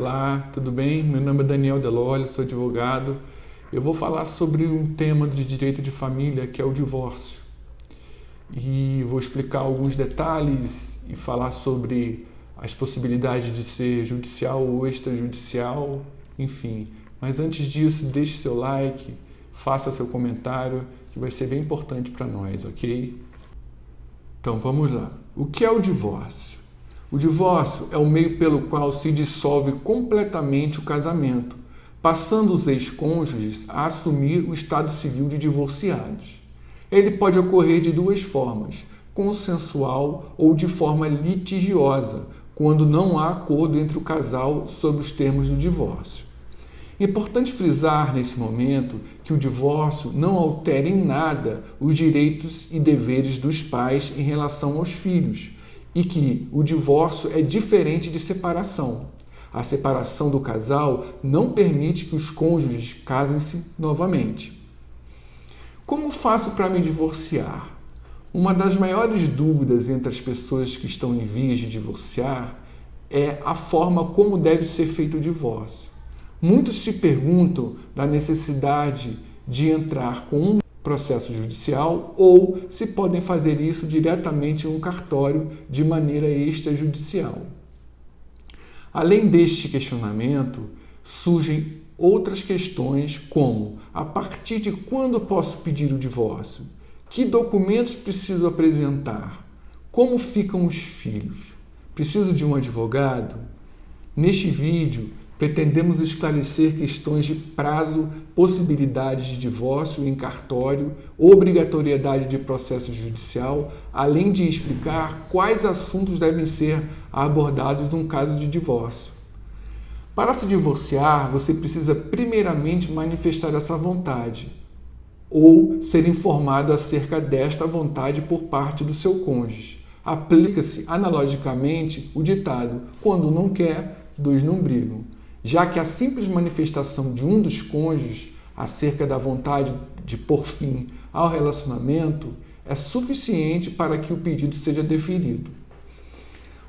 Olá, tudo bem? Meu nome é Daniel Delolli, sou advogado. Eu vou falar sobre um tema de direito de família que é o divórcio. E vou explicar alguns detalhes e falar sobre as possibilidades de ser judicial ou extrajudicial, enfim. Mas antes disso, deixe seu like, faça seu comentário, que vai ser bem importante para nós, ok? Então vamos lá. O que é o divórcio? O divórcio é o meio pelo qual se dissolve completamente o casamento, passando os ex-cônjuges a assumir o estado civil de divorciados. Ele pode ocorrer de duas formas, consensual ou de forma litigiosa, quando não há acordo entre o casal sobre os termos do divórcio. É importante frisar nesse momento que o divórcio não altera em nada os direitos e deveres dos pais em relação aos filhos, e que o divórcio é diferente de separação. A separação do casal não permite que os cônjuges casem-se novamente. Como faço para me divorciar? Uma das maiores dúvidas entre as pessoas que estão em vias de divorciar é a forma como deve ser feito o divórcio. Muitos se perguntam da necessidade de entrar com um processo judicial ou se podem fazer isso diretamente em um cartório de maneira extrajudicial. Além deste questionamento, surgem outras questões como: a partir de quando posso pedir o divórcio? Que documentos preciso apresentar? Como ficam os filhos? Preciso de um advogado? Neste vídeo, pretendemos esclarecer questões de prazo, possibilidades de divórcio em cartório, obrigatoriedade de processo judicial, além de explicar quais assuntos devem ser abordados num caso de divórcio. Para se divorciar, você precisa primeiramente manifestar essa vontade ou ser informado acerca desta vontade por parte do seu cônjuge. Aplica-se analogicamente o ditado: quando um não quer, dois não brigam, já que a simples manifestação de um dos cônjuges acerca da vontade de pôr fim ao relacionamento é suficiente para que o pedido seja deferido.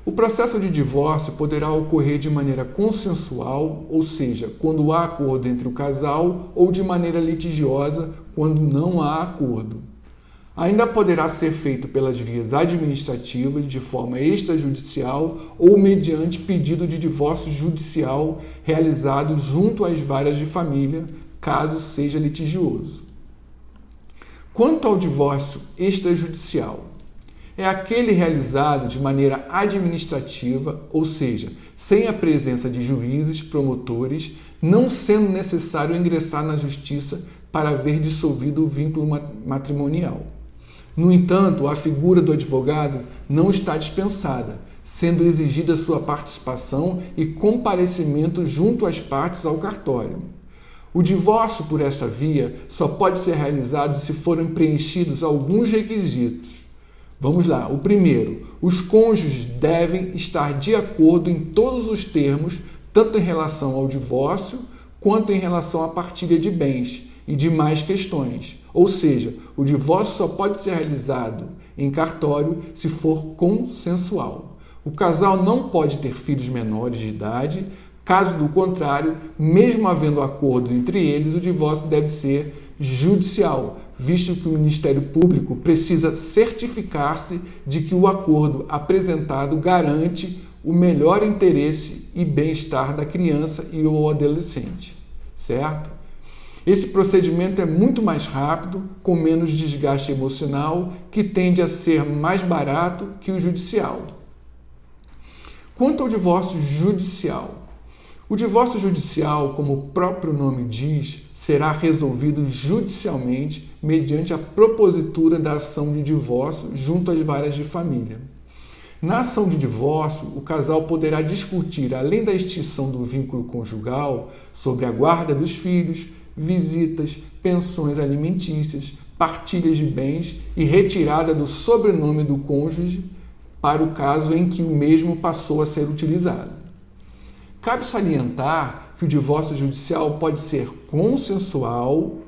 O processo de divórcio poderá ocorrer de maneira consensual, ou seja, quando há acordo entre o casal, ou de maneira litigiosa, quando não há acordo. Ainda poderá ser feito pelas vias administrativas, de forma extrajudicial ou mediante pedido de divórcio judicial realizado junto às varas de família, caso seja litigioso. Quanto ao divórcio extrajudicial, é aquele realizado de maneira administrativa, ou seja, sem a presença de juízes, promotores, não sendo necessário ingressar na justiça para ver dissolvido o vínculo matrimonial. No entanto, a figura do advogado não está dispensada, sendo exigida sua participação e comparecimento junto às partes ao cartório. O divórcio por esta via só pode ser realizado se forem preenchidos alguns requisitos. Vamos lá. O primeiro, os cônjuges devem estar de acordo em todos os termos, tanto em relação ao divórcio quanto em relação à partilha de bens e demais questões. Ou seja, o divórcio só pode ser realizado em cartório se for consensual. O casal não pode ter filhos menores de idade. Caso do contrário, mesmo havendo acordo entre eles, o divórcio deve ser judicial, visto que o Ministério Público precisa certificar-se de que o acordo apresentado garante o melhor interesse e bem-estar da criança e ou adolescente, certo? Esse procedimento é muito mais rápido, com menos desgaste emocional, que tende a ser mais barato que o judicial. Quanto ao divórcio judicial, o divórcio judicial, como o próprio nome diz, será resolvido judicialmente mediante a propositura da ação de divórcio junto às varas de família. Na ação de divórcio, o casal poderá discutir, além da extinção do vínculo conjugal, sobre a guarda dos filhos, visitas, pensões alimentícias, partilhas de bens e retirada do sobrenome do cônjuge para o caso em que o mesmo passou a ser utilizado. Cabe salientar que o divórcio judicial pode ser consensual,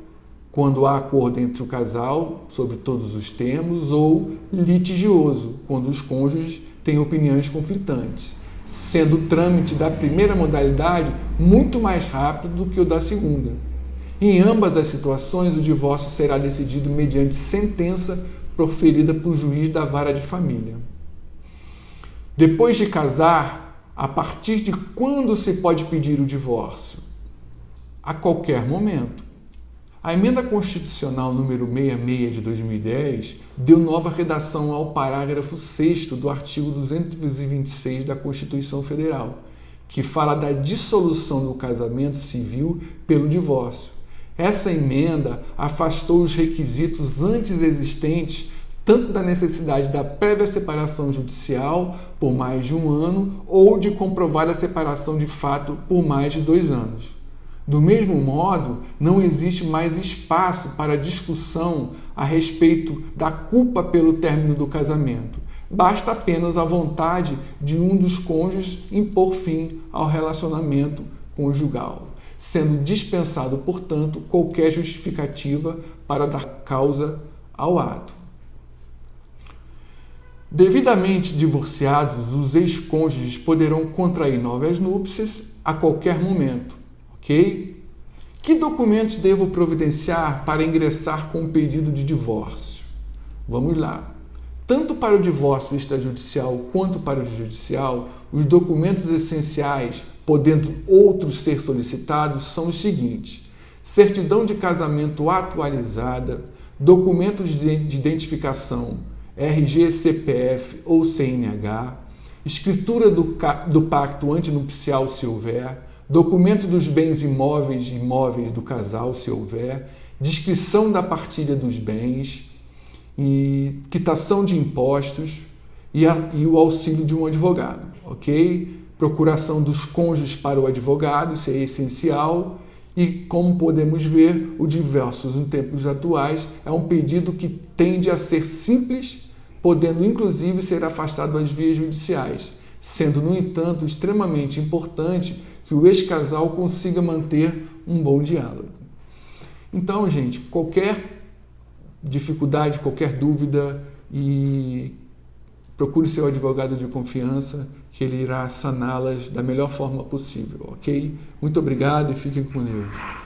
quando há acordo entre o casal sobre todos os termos, ou litigioso, quando os cônjuges têm opiniões conflitantes. sendo o trâmite da primeira modalidade muito mais rápido do que o da segunda. Em ambas as situações, o divórcio será decidido mediante sentença proferida por juiz da vara de família. Depois de casar, a partir de quando se pode pedir o divórcio? A qualquer momento. A Emenda Constitucional número 66 de 2010 deu nova redação ao parágrafo 6º do artigo 226 da Constituição Federal, que fala da dissolução do casamento civil pelo divórcio. Essa emenda afastou os requisitos antes existentes tanto da necessidade da prévia separação judicial por mais de 1 ano ou de comprovada separação de fato por mais de 2 anos. Do mesmo modo, não existe mais espaço para discussão a respeito da culpa pelo término do casamento. Basta apenas a vontade de um dos cônjuges em pôr fim ao relacionamento conjugal, sendo dispensado, portanto, qualquer justificativa para dar causa ao ato. Devidamente divorciados, os ex-cônjuges poderão contrair novas núpcias a qualquer momento. Ok? Que documentos devo providenciar para ingressar com o pedido de divórcio? Vamos lá. Tanto para o divórcio extrajudicial quanto para o judicial, os documentos essenciais, podendo outros ser solicitados, são os seguintes: certidão de casamento atualizada, documentos de identificação, RG, CPF ou CNH, escritura do pacto antinupcial, se houver, documento dos bens imóveis e imóveis do casal, se houver, descrição da partilha dos bens, e quitação de impostos e o auxílio de um advogado, ok? Procuração dos cônjuges para o advogado, isso é essencial. E, como podemos ver, o divórcio nos tempos atuais é um pedido que tende a ser simples, podendo inclusive ser afastado das vias judiciais, sendo, no entanto, extremamente importante que o ex-casal consiga manter um bom diálogo. Então, gente, qualquer dificuldade, qualquer dúvida, procure seu advogado de confiança, que ele irá saná-las da melhor forma possível, ok? Muito obrigado e fiquem com Deus.